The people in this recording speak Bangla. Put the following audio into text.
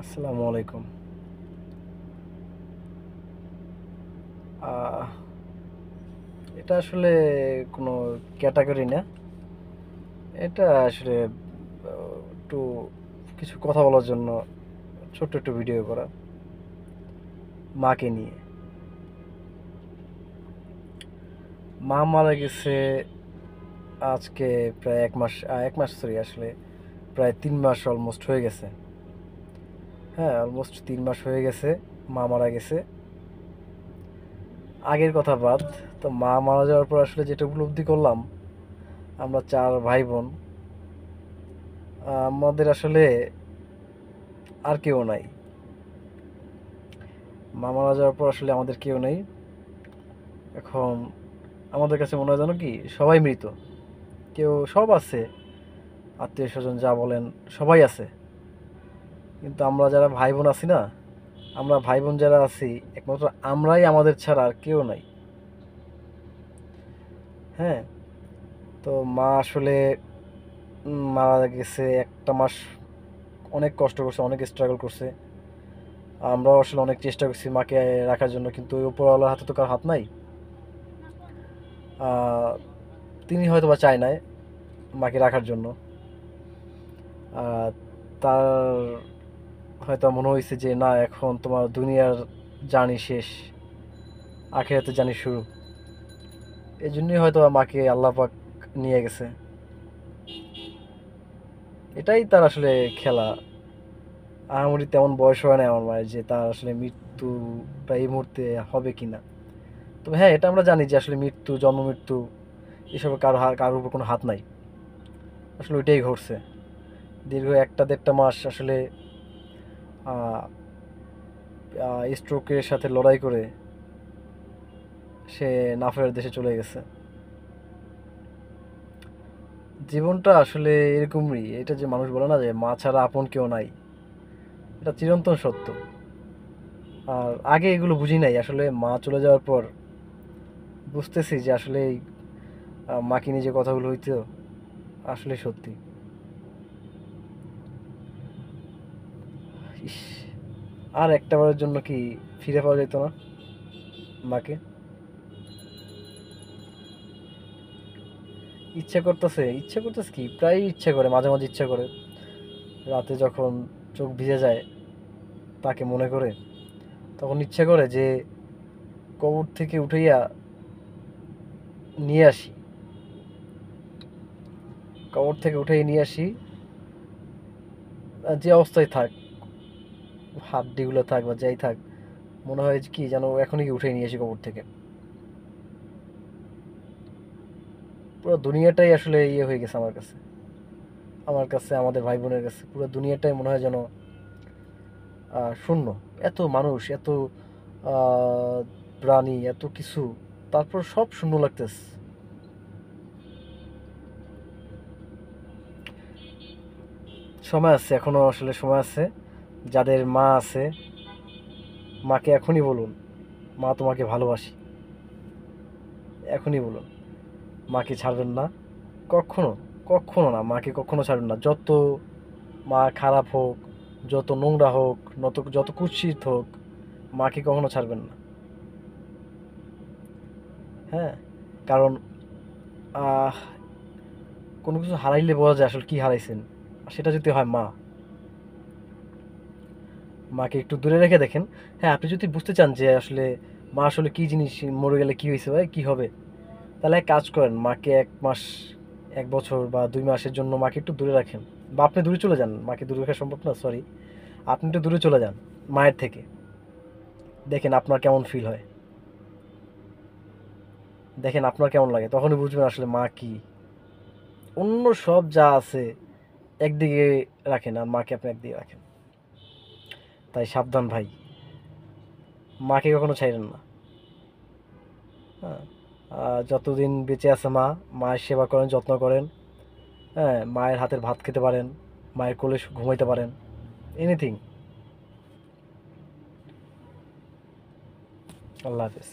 আসসালামু আলাইকুম। আহ, এটা আসলে কোনো ক্যাটাগরি না। এটা আসলে একটু কিছু কথা বলার জন্য ছোট্ট একটু ভিডিও করা মাকে নিয়ে। মা মারা গেছে আজকে প্রায় এক মাস সরি আসলে প্রায় 3 মাস অলমোস্ট হয়ে গেছে। হ্যাঁ, অলমোস্ট 3 মাস হয়ে গেছে মা মারা গেছে। আগের কথা বাদ, তো মা মারা যাওয়ার পর আসলে যেটা উপলব্ধি করলাম, আমরা 4 ভাই বোন, আমাদের আসলে আর কেউ নাই। মা মারা যাওয়ার পর আসলে আমাদের কেউ নেই। এখন আমাদের কাছে মনে হয় যেন কি সবাই মৃত। সব আছে, আত্মীয় স্বজন যা বলেন সবাই আছে, কিন্তু আমরা যারা ভাই বোন আছি না, আমরা ভাই বোন যারা আছি একমাত্র আমরাই আমাদের ছাড়া আর কেউ নাই। হ্যাঁ, তো মা আসলে মারা গেছে 1টা মাস। অনেক কষ্ট করছে, অনেক স্ট্রাগল করছে। আমরাও আসলে অনেক চেষ্টা করছি মাকে রাখার জন্য, কিন্তু ওই উপরওয়ালার হাতে তো কার হাত নাই। আহ, তিনি হয়তো বা চায় নাই মাকে রাখার জন্য। আহ, তার হয়তো মনে হয়েছে যে না, এখন তোমার দুনিয়ার জার্নি শেষ, আখিরাতের জার্নি শুরু। এই জন্যই হয়তো মাকে আল্লাহ পাক নিয়ে গেছে। এটাই তার আসলে খেলা। আহামরি তেমন বয়স হয় না আমার মায়ের যে তার আসলে মৃত্যুটা এই মুহূর্তে হবে কিনা। তবে হ্যাঁ, এটা আমরা জানি যে আসলে মৃত্যু, জন্ম মৃত্যু এসবে কারোর উপর কোনো হাত নাই। আসলে ওইটাই ঘটছে। দীর্ঘ 1-1.5 মাস আসলে স্ট্রোকের সাথে লড়াই করে সে না ফেরার দেশে চলে গেছে। জীবনটা আসলে এরকমই। এটা যে মানুষ বলে না যে মা ছাড়া আপন কেউ নাই, এটা চিরন্তন সত্য। আর আগে এগুলো বুঝি নাই, আসলে মা চলে যাওয়ার পর বুঝতেছি যে আসলে এই মাকে নিয়ে যে কথাগুলো হইতো আসলে সত্যি। ইস, আর একটা বারের জন্য কি ফিরে পাওয়া যেত না মাকে? ইচ্ছে করতেছে কি, প্রায় ইচ্ছে করে, মাঝে মাঝে ইচ্ছে করে। রাতে যখন চোখ ভিজে যায় তাকে মনে করে, তখন ইচ্ছে করে যে কবর থেকে উঠাইয়া নিয়ে আসি, কবর থেকে উঠাই নিয়ে আসি। যে অবস্থায় থাক, হাড্ডিগুলো থাক বা যাই থাক, মনে হয় যে কি যেন এখনই কি উঠে নিয়ে আসি কবর থেকে। পুরো দুনিয়াটাই আসলে ইয়ে হয়ে গেছে আমার কাছে। আমার কাছে, আমাদের ভাই বোনের কাছে পুরো দুনিয়াটাই মনে হয় যেন শূন্য। এত মানুষ, এত আহ, প্রাণী, এত কিছু, তারপর সব শূন্য লাগতেছে। সময় আছে, এখনো আসলে সময় আছে। যাদের মা আছে, মাকে এখনই বলুন, মা তোমাকে ভালোবাসি। এখনই বলুন, মাকে ছাড়বেন না। কখনো, কখনো না, মাকে কখনো ছাড়বেন না। যত মা খারাপ হোক, যত নোংরা হোক, যত কুৎসিত হোক, মাকে কখনো ছাড়বেন না। হ্যাঁ, কারণ আহ, কোনো কিছু হারাইলে বোঝা যায় আসলে কি হারাইছেন। আর সেটা যদি হয় মা, মাকে একটু দূরে রেখে দেখেন। হ্যাঁ, আপনি যদি বুঝতে চান যে আসলে মা আসলে কি জিনিস, মরে গেলে কি হয়েছে ভাই, কি হবে, তাহলে এক কাজ করেন, মাকে 1 মাস, 1 বছর বা 2 মাসের জন্য মাকে একটু দূরে রাখেন। বা আপনি দূরে চলে যান, মাকে দূরে রাখা সম্ভব না, সরি, আপনি একটু দূরে চলে যান মায়ের থেকে। দেখেন আপনার কেমন ফিল হয়, দেখেন আপনার কেমন লাগে, তখনই বুঝবেন আসলে মা কি। অন্য সব যা আছে একদিকে রাখেন, আর মাকে আপনি একদিকে রাখেন। তাই সাবধান ভাই, মাকে কখনো ছাইড়েন না। হ্যাঁ, যতদিন বেঁচে আছে মা, মায়ের সেবা করেন, যত্ন করেন। হ্যাঁ, মায়ের হাতের ভাত খেতে পারেন, মায়ের কোলে ঘুমাইতে পারেন, এনিথিং। আল্লাহ হাফেজ।